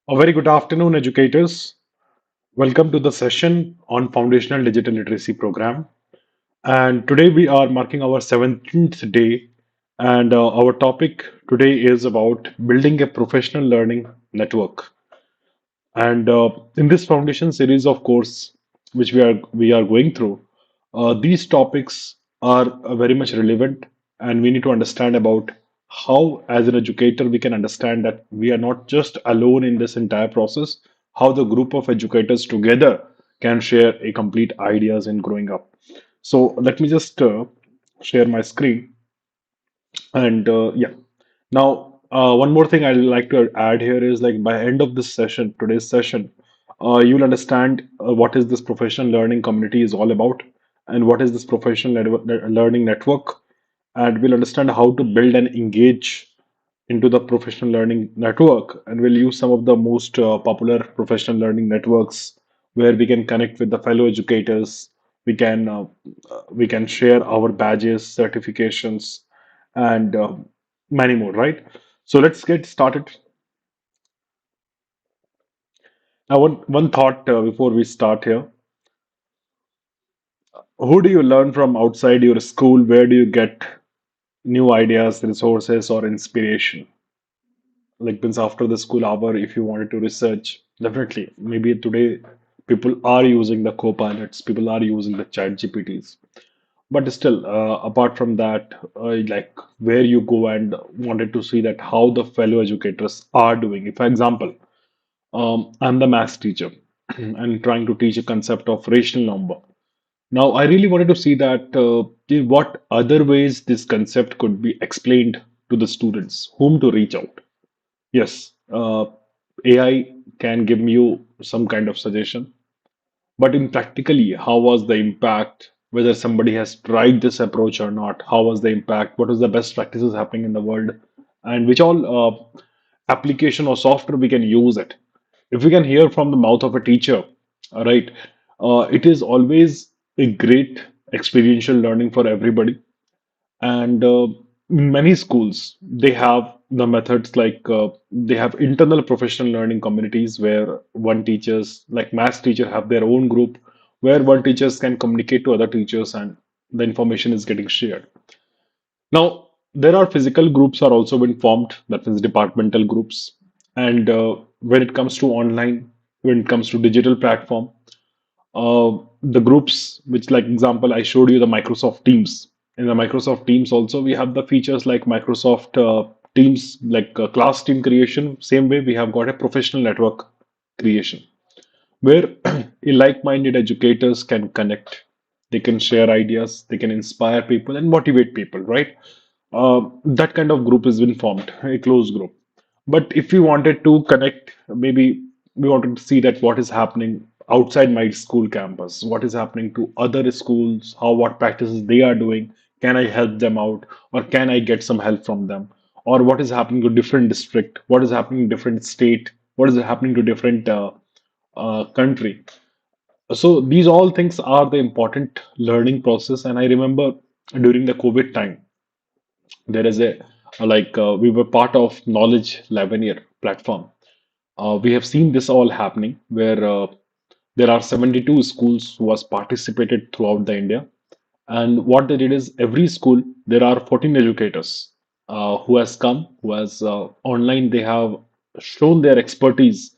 A very good afternoon, educators. Welcome to the session on Foundational Digital Literacy Program. And today we are marking our 17th day. And our topic today is about building a professional learning network. And in this foundation series of course, which we are going through, these topics are very much relevant, and we need to understand about how, as an educator, we can understand that we are not just alone in this entire process. How the group of educators together can share a complete ideas in growing up. So let me just share my screen, and yeah. Now, one more thing I'd like to add here is like by end of this session, today's session, you'll understand what is this professional learning community is all about, and what is this professional learning network, and we'll understand how to build and engage into the professional learning network, and we'll use some of the most popular professional learning networks where we can connect with the fellow educators. We can share our badges, certifications, and many more, right? So let's get started. Now, one thought before we start here. Who do you learn from outside your school? Where do you get new ideas, resources, or inspiration? Like means after the school hour, if you wanted to research, definitely. Maybe today people are using the co-pilots, people are using the chat GPTs. But still, apart from that, like where you go and wanted to see that how the fellow educators are doing. If, for example, I'm the maths teacher and trying to teach a concept of rational number. Now, I really wanted to see that in what other ways this concept could be explained to the students, whom to reach out. Yes, AI can give you some kind of suggestion, but in practically, how was the impact? Whether somebody has tried this approach or not, how was the impact? What is the best practices happening in the world, and which all application or software we can use it. If we can hear from the mouth of a teacher, right, it is always a great experiential learning for everybody. And in many schools, they have the methods like they have internal professional learning communities where one teachers, like maths teacher, have their own group where one teachers can communicate to other teachers and the information is getting shared. Now, there are physical groups are also been formed, that means departmental groups. And when it comes to online, when it comes to digital platform, the groups, which like example, I showed you the Microsoft Teams. In the Microsoft Teams also, we have the features like Microsoft Teams, like class team creation. Same way, we have got a professional network creation where like-minded educators can connect. They can share ideas, they can inspire people and motivate people, right? That kind of group has been formed, a closed group. But if we wanted to connect, maybe we wanted to see that what is happening outside my school campus, what is happening to other schools, how what practices they are doing, can I help them out, or can I get some help from them, or what is happening to different district, what is happening in different state, what is happening to different country. So these all things are the important learning process. And I remember during the COVID time, there is a we were part of Knowledge Lavinia platform. We have seen this all happening where there are 72 schools who has participated throughout the India. And what they did is every school, there are 14 educators who has come, who has online, they have shown their expertise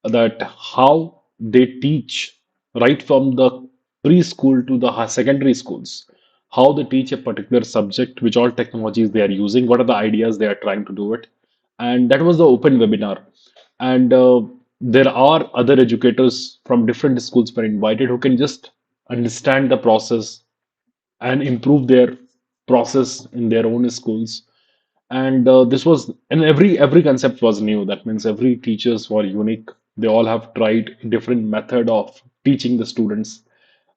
that how they teach right from the preschool to the secondary schools, how they teach a particular subject, which all technologies they are using, what are the ideas they are trying to do it. And that was the open webinar. And there are other educators from different schools were invited who can just understand the process and improve their process in their own schools. And this was, and every concept was new. That means every teachers were unique. They all have tried different method of teaching the students,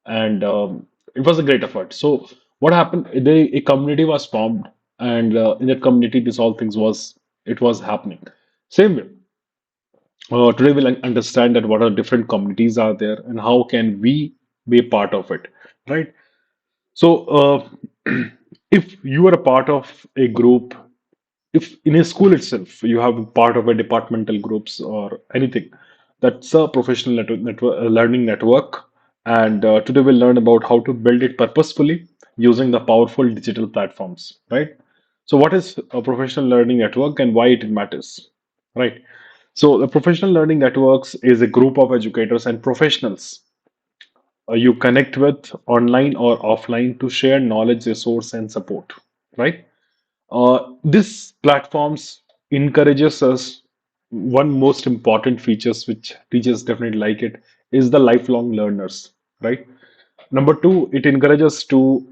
and it was a great effort. So what happened, a community was formed, and in that community this all things was, it was happening same way. Today we'll understand that what are different communities are there and how can we be a part of it, right? So, if you are a part of a group, if in a school itself you have part of a departmental groups or anything, that's a professional learning network. And today we'll learn about how to build it purposefully using the powerful digital platforms, right? So what is a professional learning network and why it matters, right? So the professional learning networks is a group of educators and professionals you connect with online or offline to share knowledge, resource, and support, right? This platforms encourages us. One most important features which teachers definitely like it is the lifelong learners, right? Number two, it encourages to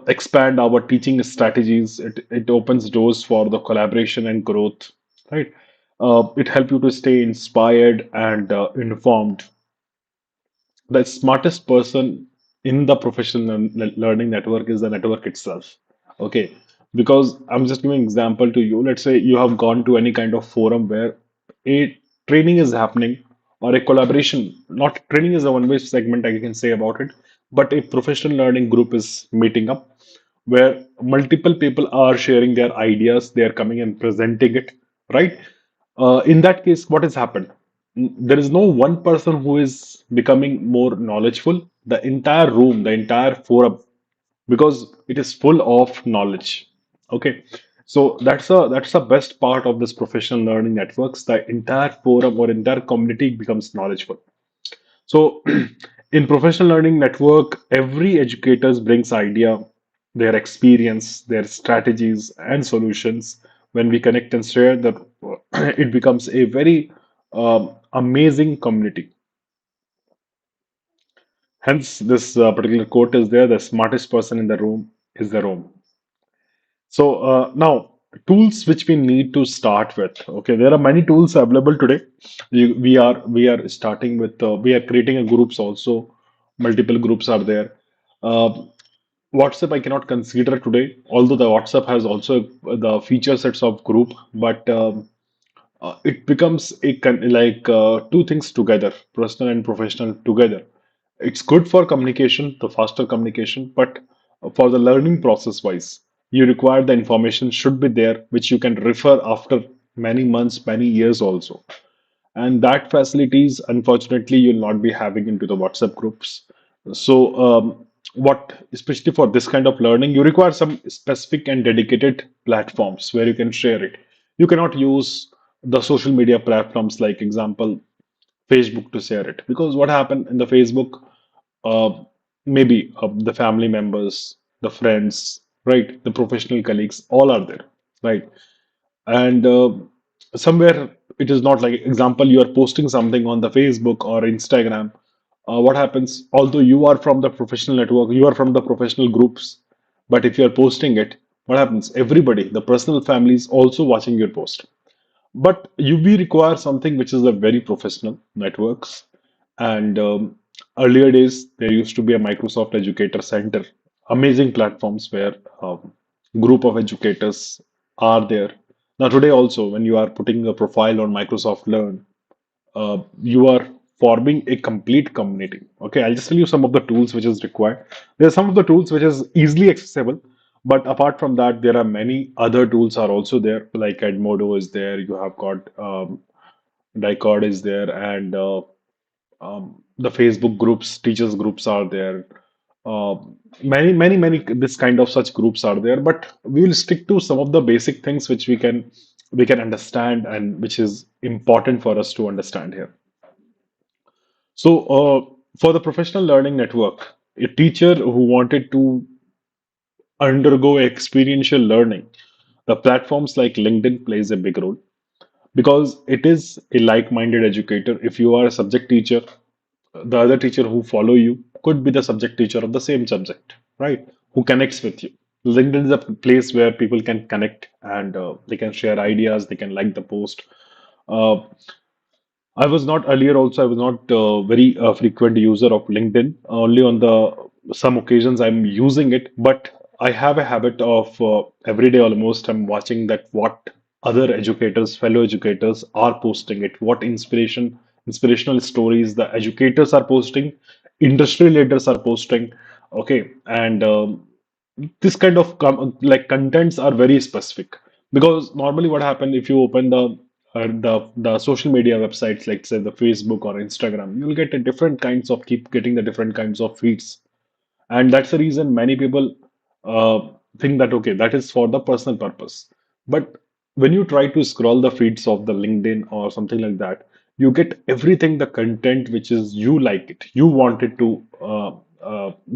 expand our teaching strategies. It opens doors for the collaboration and growth, right? It helps you to stay inspired and informed. The smartest person in the professional learning network is the network itself. Okay, because I'm just giving example to you. Let's say you have gone to any kind of forum where a training is happening or a collaboration. Not training is a one-way segment I can say about it, but a professional learning group is meeting up where multiple people are sharing their ideas. They are coming and presenting it, right? In that case, what has happened? There is no one person who is becoming more knowledgeable. The entire room, the entire forum, because it is full of knowledge. Okay, so that's the best part of this professional learning networks. The entire forum or entire community becomes knowledgeable. So, in professional learning network, every educators brings idea, their experience, their strategies and solutions. When we connect and share that, it becomes a very amazing community. Hence, this particular quote is there: the smartest person in the room is the room. So now tools which we need to start with. Okay, there are many tools available today. We are starting with we are creating a groups also. Multiple groups are there. Uh, WhatsApp I cannot consider today, although the WhatsApp has also the feature sets of group, but it becomes like two things together, personal and professional together. It's good for communication, the faster communication, but for the learning process wise, you require the information should be there, which you can refer after many months, many years also. And that facilities, unfortunately, you'll not be having into the WhatsApp groups. So, especially for this kind of learning, you require some specific and dedicated platforms where you can share it. You cannot use the social media platforms like example Facebook to share it because what happened in the Facebook, uh, maybe the family members, the friends, right, the professional colleagues, all are there, right? And somewhere it is not like example you are posting something on the Facebook or Instagram. What happens? Although you are from the professional network, you are from the professional groups, but if you are posting it, what happens? Everybody, the personal family is also watching your post. But UV requires something which is a very professional networks. And earlier days, there used to be a Microsoft Educator Center, amazing platforms where group of educators are there. Now today also, when you are putting a profile on Microsoft Learn, you are forming a complete community. Okay, I'll just tell you some of the tools which is required. There are some of the tools which is easily accessible, but apart from that, there are many other tools are also there. Like Edmodo is there. You have got Dicord is there, and the Facebook groups, teachers groups are there. Uh, many this kind of such groups are there, but we will stick to some of the basic things which we can understand and which is important for us to understand here. So, for the professional learning network, a teacher who wanted to undergo experiential learning, the platforms like LinkedIn plays a big role because it is a like-minded educator. If you are a subject teacher, the other teacher who follow you could be the subject teacher of the same subject, right? Who connects with you. LinkedIn is a place where people can connect and they can share ideas, they can like the post. Uh, I was not earlier also, I was not very frequent user of LinkedIn. Only on the some occasions I'm using it, but I have a habit of every day almost I'm watching that what other educators, fellow educators are posting it, what inspirational stories the educators are posting, industry leaders are posting. Okay, and this kind of like contents are very specific. Because normally what happens if you open the social media websites like say the Facebook or Instagram, you'll get a different kinds of keep getting the different kinds of feeds, and that's the reason many people uh, think that okay, that is for the personal purpose. But when you try to scroll the feeds of the LinkedIn or something like that, you get everything the content which is you like it, you wanted to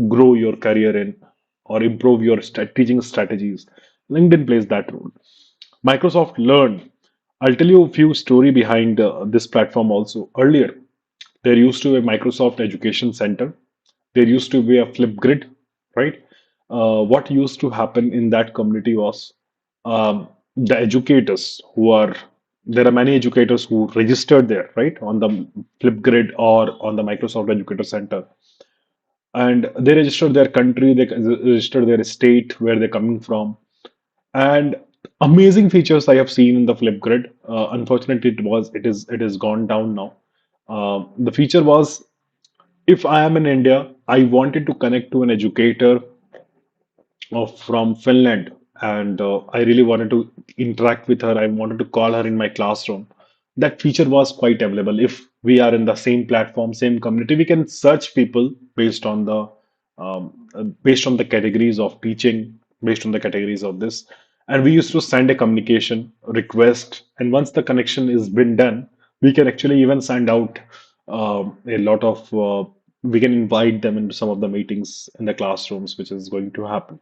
grow your career in or improve your teaching strategies. LinkedIn plays that role. Microsoft Learn. I'll tell you a few story behind this platform also. Earlier, there used to be a Microsoft Education Center. There used to be a Flipgrid, right? What used to happen in that community was the educators who are there are many educators who registered there, right, on the Flipgrid or on the Microsoft Educator Center, and they registered their country, they registered their state, where they're coming from, and amazing features I have seen in the Flipgrid. Unfortunately, it is gone down now. The feature was if I am in India, I wanted to connect to an educator from Finland, and I really wanted to interact with her. I wanted to call her in my classroom. That feature was quite available. If we are in the same platform, same community, we can search people based on the categories of teaching, based on the categories of this. And we used to send a communication request, and once the connection is been done, we can actually even send out a lot of. We can invite them into some of the meetings in the classrooms, which is going to happen.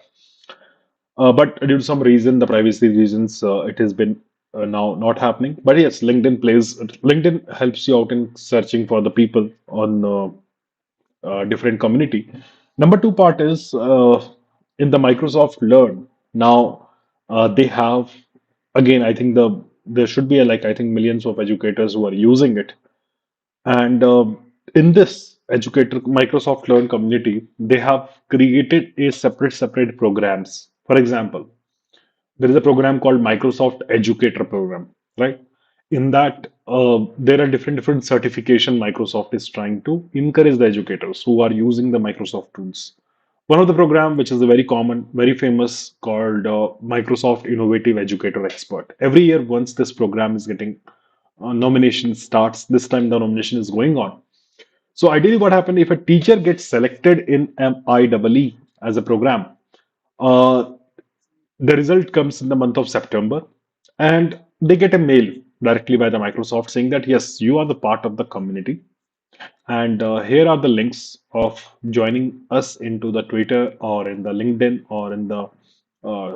But due to some reason, the privacy reasons, it has been now not happening. But yes, LinkedIn helps you out in searching for the people on different community. Number two part is in the Microsoft Learn. Now they have again. I think there should be like I think millions of educators who are using it, and in this educator Microsoft Learn community, they have created a separate programs. For example, there is a program called Microsoft Educator Program, right? In that, there are different certification Microsoft is trying to encourage the educators who are using the Microsoft tools. One of the program, which is a very common, very famous, called Microsoft Innovative Educator Expert. Every year, once this program is getting nomination starts, this time the nomination is going on. So ideally, what happened if a teacher gets selected in MIEE as a program? Uh, the result comes in the month of September, and they get a mail directly by the Microsoft saying that yes, you are the part of the community, and here are the links of joining us into the Twitter or in the LinkedIn or in the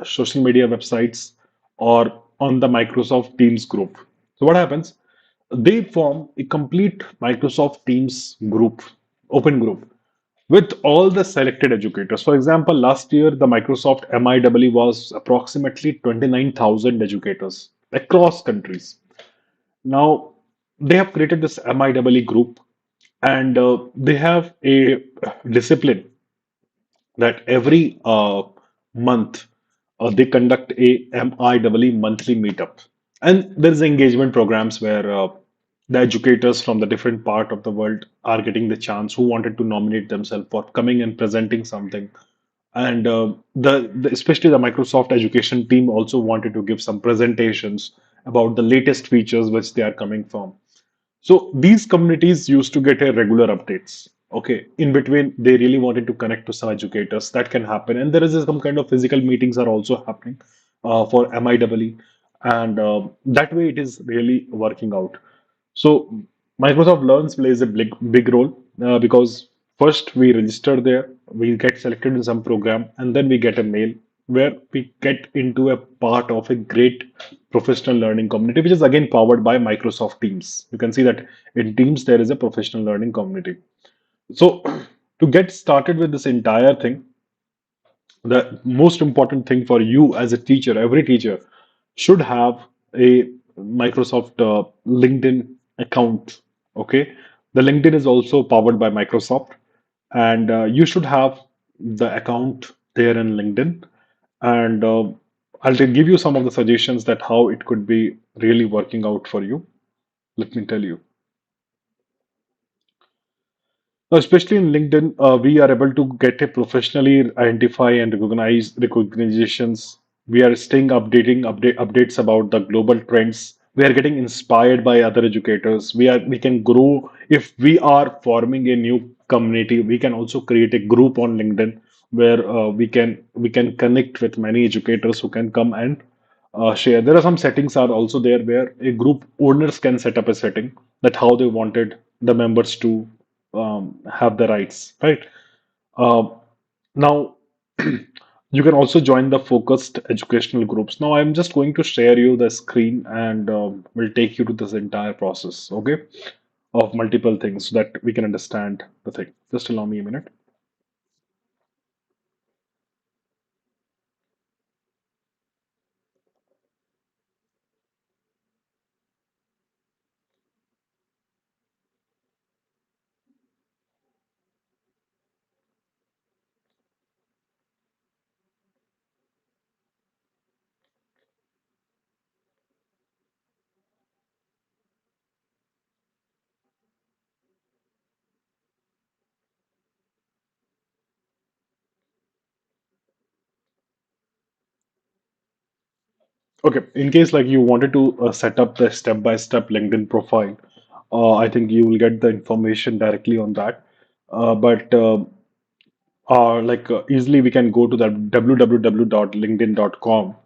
social media websites or on the Microsoft Teams group. So what happens? They form a complete Microsoft Teams group, open group, with all the selected educators. For example, last year the Microsoft MIEE was approximately 29,000 educators across countries. Now they have created this MIEE group, and they have a discipline that every month they conduct a MIEE monthly meetup. And there is engagement programs where the educators from the different part of the world are getting the chance who wanted to nominate themselves for coming and presenting something. And especially the Microsoft education team also wanted to give some presentations about the latest features which they are coming from. So these communities used to get a regular updates. Okay, in between, they really wanted to connect to some educators. That can happen, and there is some kind of physical meetings are also happening for MIEE, and that way it is really working out. So Microsoft Learns plays a big role because first we register there, we get selected in some program, and then we get a mail where we get into a part of a great professional learning community, which is again powered by Microsoft Teams. You can see that in Teams there is a professional learning community. So to get started with this entire thing, the most important thing for you as a teacher, every teacher should have a Microsoft LinkedIn account. Okay, the LinkedIn is also powered by Microsoft, and you should have the account there in LinkedIn. And I'll give you some of the suggestions that how it could be really working out for you. Let me tell you. Now, especially in LinkedIn, we are able to get a professionally identify and recognize recognitions. We are staying updates about the global trends. We are getting inspired by other educators. We can grow if we are forming a new community. We can also create a group on LinkedIn where we can connect with many educators who can come and share. There are some settings are also there where a group owners can set up a setting that how they wanted the members to have the rights, right? Uh, Now, you can also join the focused educational groups. Now, I'm just going to share you the screen and we'll take you to this entire process, okay, of multiple things so that we can understand the thing. Just allow me a minute. Okay, in case like you wanted to set up the step-by-step LinkedIn profile, I think you will get the information directly on that. But easily we can go to the www.linkedin.com.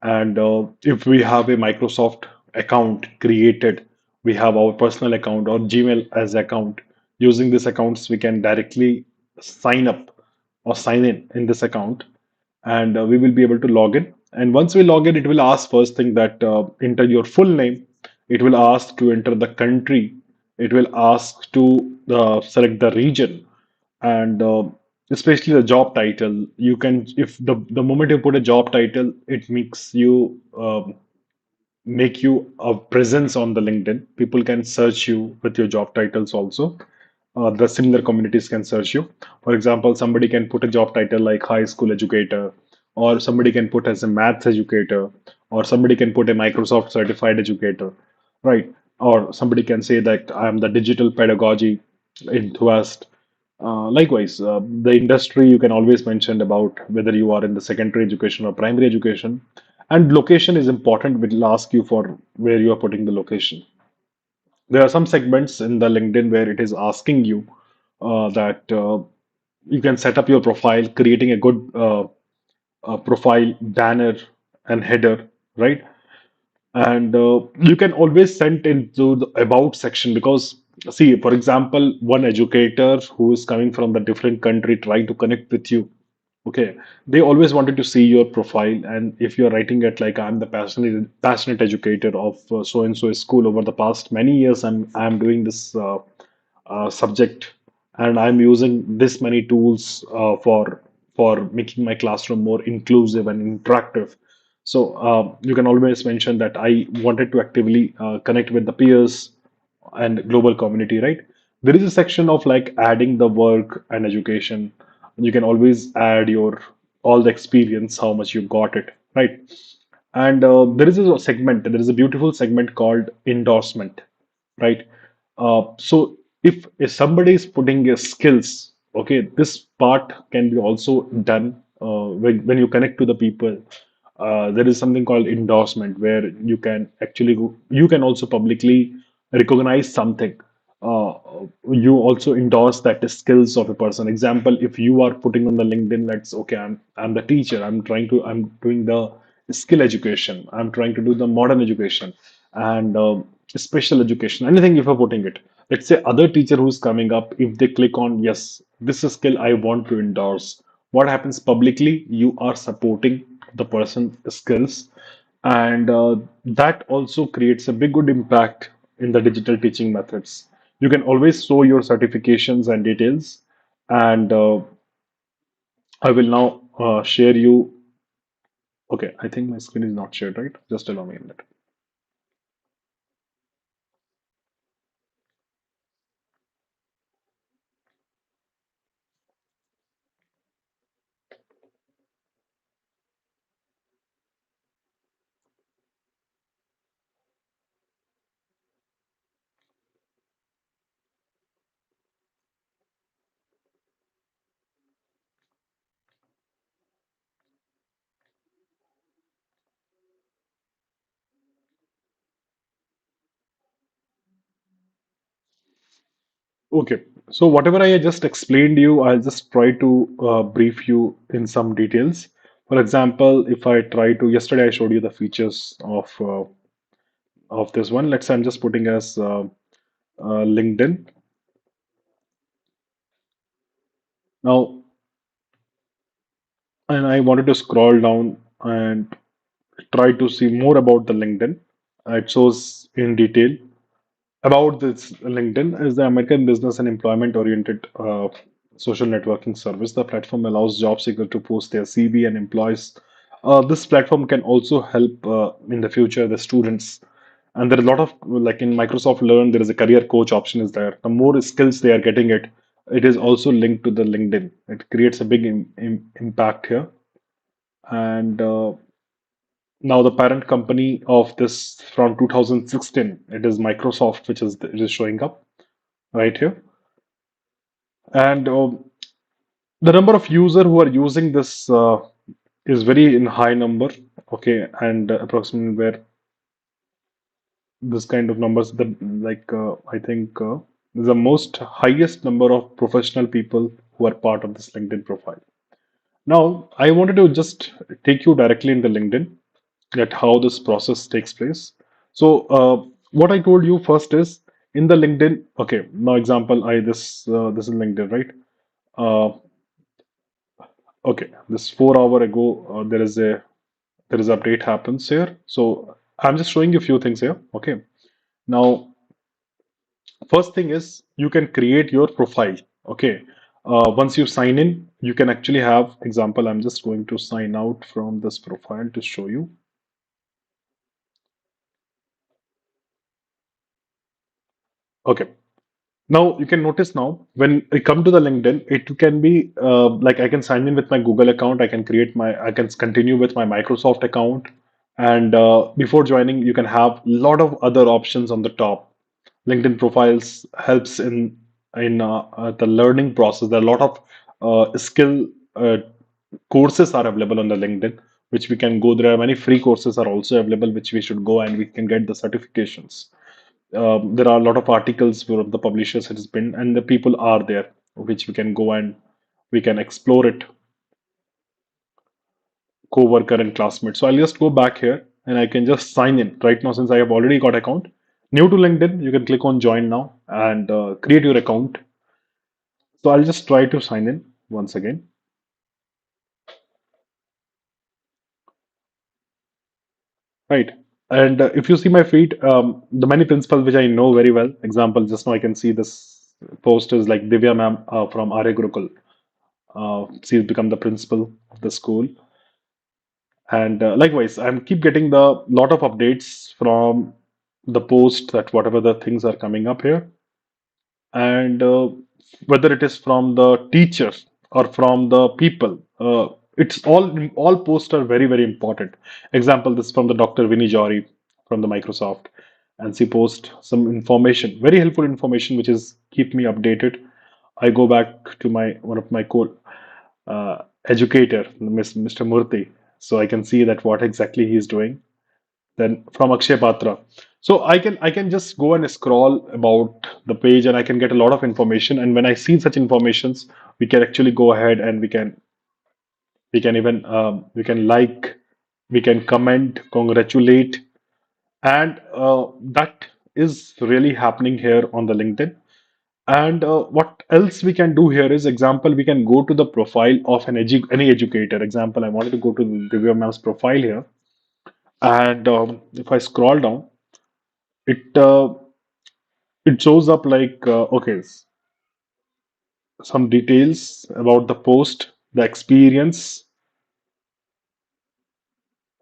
And if we have a Microsoft account created, we have our personal account or Gmail as account. Using these accounts, we can directly sign up or sign in this account, and we will be able to log in. And once we log in, it will ask first thing that enter your full name. It will ask to enter the country. It will ask to select the region, and especially the job title. You can, if the moment you put a job title, it makes you make you a presence on the LinkedIn. People can search you with your job titles also. The similar communities can search you. For example, somebody can put a job title like high school educator, or somebody can put as a maths educator, or somebody can put a Microsoft certified educator, right? Or somebody can say that I am the digital pedagogy enthusiast. Likewise, the industry you can always mention about whether you are in the secondary education or primary education. And location is important. We'll ask you for where you are putting the location. There are some segments in the LinkedIn where it is asking you that you can set up your profile, creating a good profile banner and header, right? And you can always send into the about section because see, for example, one educator who is coming from the different country trying to connect with you. Okay, they always wanted to see your profile, and if you're writing it like I'm the passionate educator of so and so school over the past many years, I'm doing this subject, and I'm using this many tools for making my classroom more inclusive and interactive. So you can always mention that I wanted to actively connect with the peers and global community, right? There is a section of like adding the work and education. You can always add your all the experience, how much you got it, right? And there is a beautiful segment called endorsement, right? So if somebody is putting your skills, okay, this part can be also done when you connect to the people. There is something called endorsement where you can actually you can also publicly recognize something. Uh, you also endorse that the skills of a person. Example, if you are putting on the LinkedIn, let's okay, I'm the teacher. I'm doing the skill education. I'm trying to do the modern education and special education. Anything if you're putting it. Let's say other teacher who's coming up, if they click on yes, this is a skill I want to endorse. What happens publicly? You are supporting the person skills, and that also creates a big good impact in the digital teaching methods. You can always show your certifications and details, and I will now share you. Okay, I think my screen is not shared, right? Just allow me a minute. Okay, so whatever I just explained you, I'll just try to brief you in some details. For example, if I try to, yesterday I showed you the features of this one. Let's say I'm just putting as LinkedIn. Now, and I wanted to scroll down and try to see more about the LinkedIn. It shows in detail about this. LinkedIn is the American business and employment oriented social networking service. The platform allows job seekers to post their CV and employees. This platform can also help in the future the students. And there are a lot of, like in Microsoft Learn, there is a career coach option is there. The more skills they are getting it is also linked to the LinkedIn. It creates a big impact here. And now the parent company of this from 2016, it is Microsoft, which is it is showing up right here. And the number of user who are using this is very in high number. Okay, and approximately where this kind of numbers, the like I think the most highest number of professional people who are part of this LinkedIn profile. Now, I wanted to just take you directly into LinkedIn at how this process takes place. So, what I told you first is in the LinkedIn. Okay, now example, I this is LinkedIn, right? Uh, okay, this 4 hour ago, there is update happens here. So I'm just showing you a few things here. Okay, now first thing is you can create your profile. Okay, once you sign in, you can actually have example. I'm just going to sign out from this profile to show you. Okay. Now you can notice now when I come to the LinkedIn, it can be like I can sign in with my Google account. I can continue with my Microsoft account, and before joining, you can have a lot of other options on the top. LinkedIn profiles helps in the learning process. There are a lot of skill courses are available on the LinkedIn, which we can go. There are many free courses are also available, which we should go and we can get the certifications. There are a lot of articles for the publishers it has been, and the people are there, which we can go and we can explore it, co-worker and classmate. So I'll just go back here and I can just sign in right now since I have already got account. New to LinkedIn, you can click on join now and create your account. So I'll just try to sign in once again. Right. And if you see my feed, the many principles which I know very well, example, just now I can see this post is like Divya ma'am from Arya Gurukul. She's become the principal of the school. And likewise, I'm keep getting the lot of updates from the post that whatever the things are coming up here, and whether it is from the teachers or from the people, it's all posts are very important. Example, this from the Dr. Vinnie Jory from the Microsoft, and she post some information, very helpful information, which is keep me updated. I go back to my one of my co educator, Mr. Murthy, so I can see that what exactly he's doing. Then from Akshay Patra, so I can just go and scroll about the page, and I can get a lot of information. And when I see such informations, we can actually go ahead and we can even we can like, we can comment, congratulate, and that is really happening here on the LinkedIn. And what else we can do here is, example, we can go to the profile of any educator. Example, I wanted to go to Divya ma'am's profile here, and if I scroll down, it it shows up like okay, some details about the post, the experience,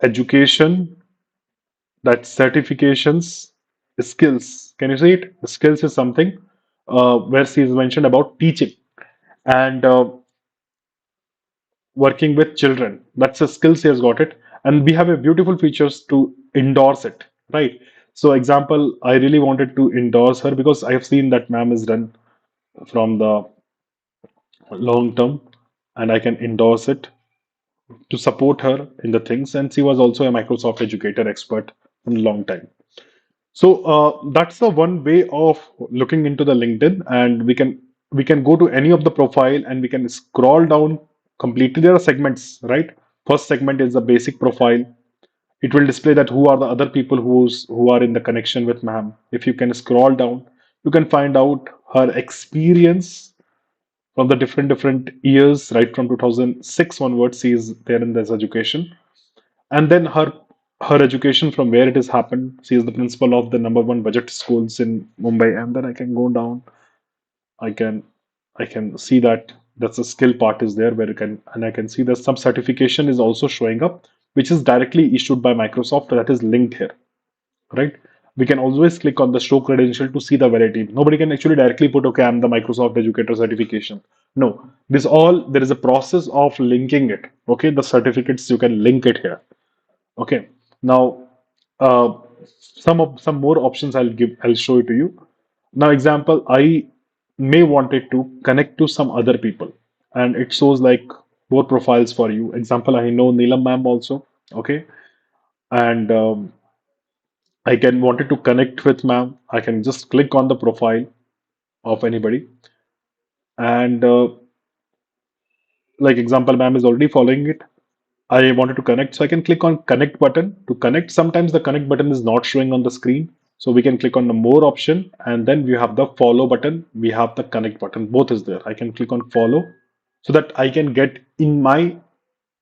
education, that certifications, skills. Can you see it? The skills is something where she is mentioned about teaching and working with children. That's a skill she has got it, and we have a beautiful features to endorse it, right? So, example, I really wanted to endorse her because I have seen that ma'am is done from the long term, and I can endorse it to support her in the things. And she was also a Microsoft educator expert from a long time. So that's the one way of looking into the LinkedIn, and we can go to any of the profile and we can scroll down completely. There are segments, right? First segment is the basic profile. It will display that who are the other people who are in the connection with ma'am. If you can scroll down, you can find out her experience from the different years, right from 2006 onwards. She is there in this education, and then her education from where it has happened. She is the principal of the number one budget schools in Mumbai, and then I can go down. I can I can see that that's a skill part is there where you can, and I can see that some certification is also showing up, which is directly issued by Microsoft that is linked here, right? We can always click on the show credential to see the validity. Nobody can actually directly put, okay, I'm the Microsoft Educator certification. No, this all there is a process of linking it. Okay, the certificates you can link it here. Okay, now uh, some more options I'll show it to you. Now, example, I may wanted to connect to some other people, and it shows like more profiles for you. Example, I know Neelam ma'am also. Okay, and I can wanted to connect with ma'am. I can just click on the profile of anybody, and like example, ma'am is already following it. I wanted to connect, so I can click on connect button to connect. Sometimes the connect button is not showing on the screen, so we can click on the more option, and then we have the follow button. We have the connect button. Both is there. I can click on follow so that I can get in my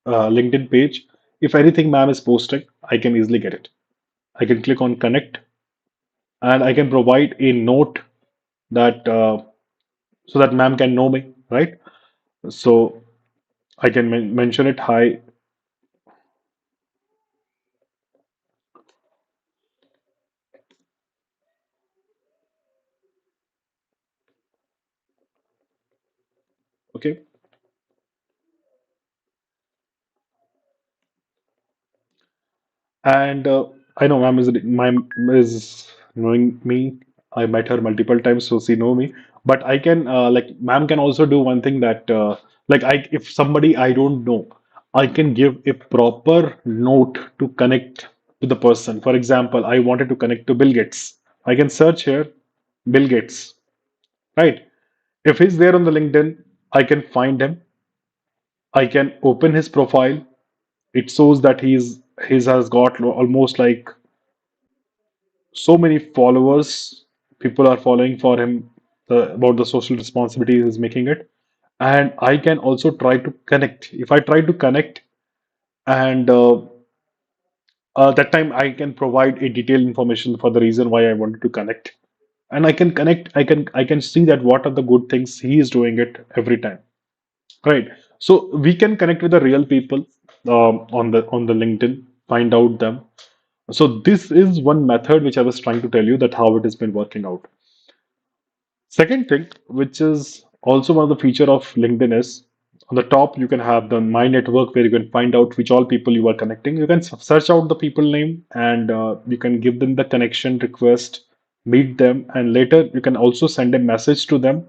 LinkedIn page. If anything ma'am is posting, I can easily get it. I can click on connect, and I can provide a note that so that ma'am can know me, right? So I can mention it. Hi. Okay. And I know ma'am is knowing me. I met her multiple times, so she know me. But I can like ma'am can also do one thing that like I if somebody I don't know, I can give a proper note to connect to the person. For example, I wanted to connect to Bill Gates. I can search here Bill Gates, right? If he's there on the LinkedIn, I can find him. I can open his profile. It shows that he's has got almost like so many followers. People are following for him about the social responsibility he's making it. And I can also try to connect. If I try to connect, and that time I can provide a detailed information for the reason why I wanted to connect. And I can connect. I can see that what are the good things he is doing it every time. Right. So we can connect with the real people on the LinkedIn, find out them. So this is one method which I was trying to tell you that how it has been working out. Second thing, which is also one of the feature of LinkedIn is on the top you can have the My Network where you can find out which all people you are connecting. You can search out the people name and you can give them the connection request, meet them, and later you can also send a message to them.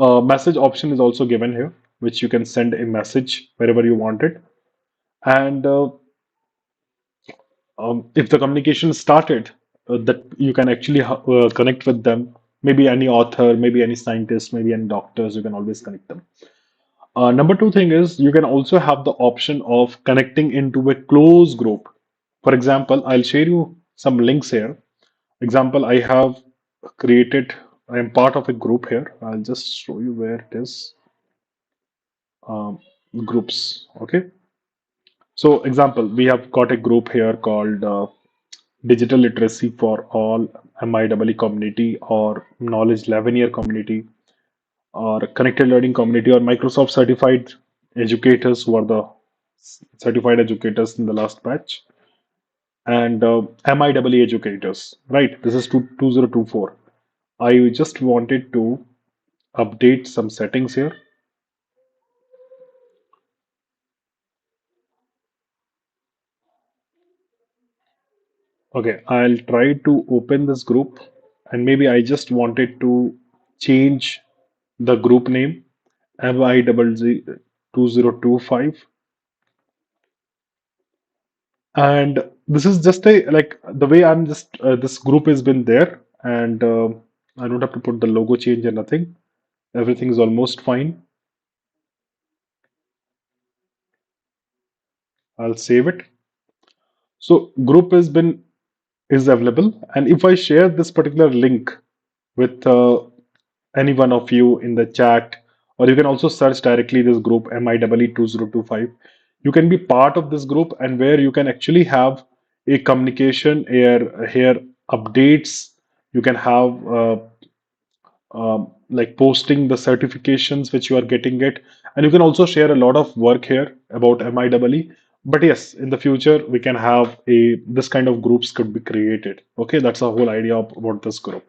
Message option is also given here, which you can send a message wherever you want it. And if the communication started, that you can actually connect with them. Maybe any author, maybe any scientist, maybe any doctors, you can always connect them. Number two thing is you can also have the option of connecting into a close group. For example, I'll share you some links here. Example, I have created, I am part of a group here. I'll just show you where it is. Um, Groups. Okay. So, example, we have got a group here called Digital Literacy for All MIEE community or Knowledge 11-year community or Connected Learning community or Microsoft certified educators who are the certified educators in the last batch and MIEE educators, right? This is 2024. I just wanted to update some settings here. Okay, I'll try to open this group and maybe I just wanted to change the group name MIEE 2025. And this is just a like the way I'm just this group has been there, and I don't have to put the logo change or nothing. Everything is almost fine. I'll save it. So group has been is available, and if I share this particular link with any one of you in the chat, or you can also search directly this group MIEE 2025. You can be part of this group, and where you can actually have a communication here updates. You can have like posting the certifications which you are getting it, and you can also share a lot of work here about MIEE. But yes, in the future we can have a this kind of groups could be created. Okay, that's the whole idea about this group.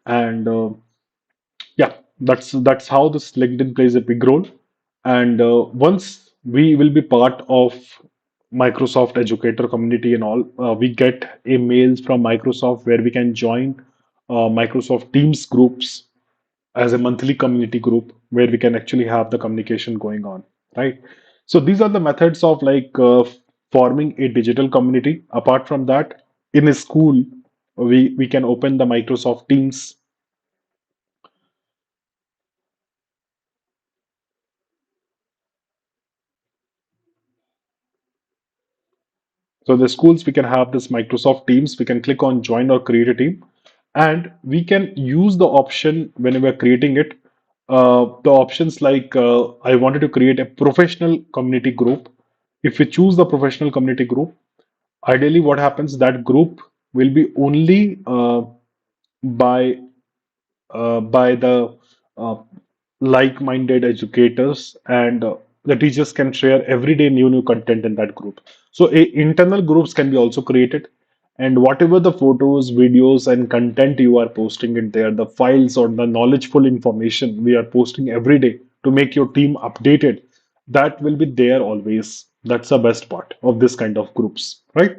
And yeah, that's how this LinkedIn plays a big role. And once we will be part of Microsoft Educator community and all, we get emails from Microsoft where we can join Microsoft Teams groups as a monthly community group where we can actually have the communication going on, right? So these are the methods of like forming a digital community. Apart from that, in a school, we can open the Microsoft Teams. So the schools, we can have this Microsoft Teams. We can click on join or create a team, and we can use the option when we're creating it. The options like I wanted to create a professional community group. If we choose the professional community group, ideally what happens that group will be only by by the uh, like-minded educators, and the teachers can share everyday new content in that group. So internal groups can be also created, and whatever the photos, videos, and content you are posting it there, the files or the knowledgeful information we are posting every day to make your team updated, that will be there always. That's the best part of this kind of groups, right?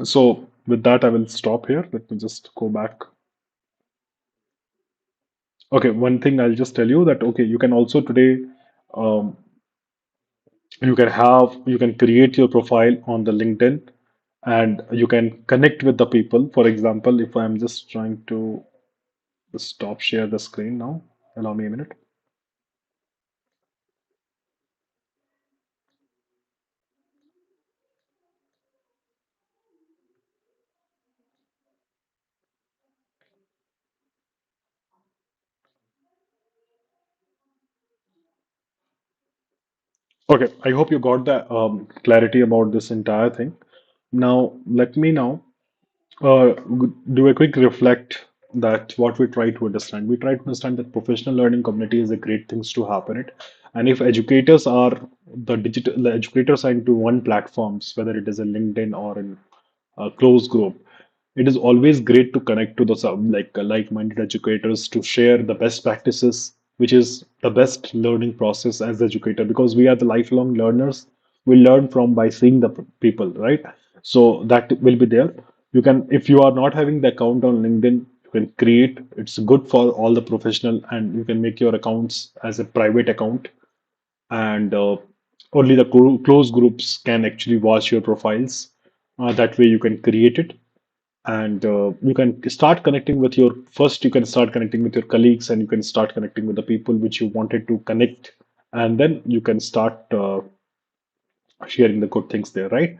So with that, I will stop here. Let me just go back. Okay, one thing I'll just tell you that okay, you can also today um, you can create your profile on the LinkedIn, and you can connect with the people. For example, if I'm just trying to stop share the screen now, allow me a minute. Okay, I hope you got the clarity about this entire thing. Now, let me now do a quick reflect that what we try to understand. We try to understand that professional learning community is a great things to happen it. And if educators are the educators are into one platforms, whether it is a LinkedIn or in a closed group, it is always great to connect to the like-minded educators to share the best practices, which is the best learning process as educator, because we are the lifelong learners. We learn from by seeing the people, right? So that will be there. You can, if you are not having the account on LinkedIn, you can create. It's good for all the professional, and you can make your accounts as a private account, and only the close groups can actually watch your profiles. That way, you can create it, and you can start connecting with your first. You can start connecting with your colleagues, and you can start connecting with the people which you wanted to connect, and then you can start sharing the good things there, right?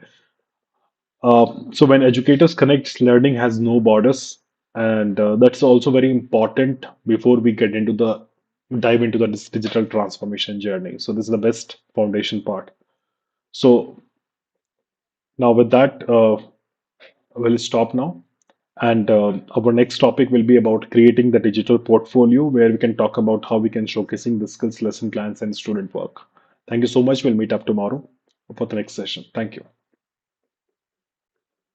So when educators connect, learning has no borders, and that's also very important before we get into the dive into the digital transformation journey. So this is the best foundation part. So now with that, we'll stop now. And our next topic will be about creating the digital portfolio, where we can talk about how we can showcasing the skills, lesson plans, and student work. Thank you so much. We'll meet up tomorrow for the next session. Thank you.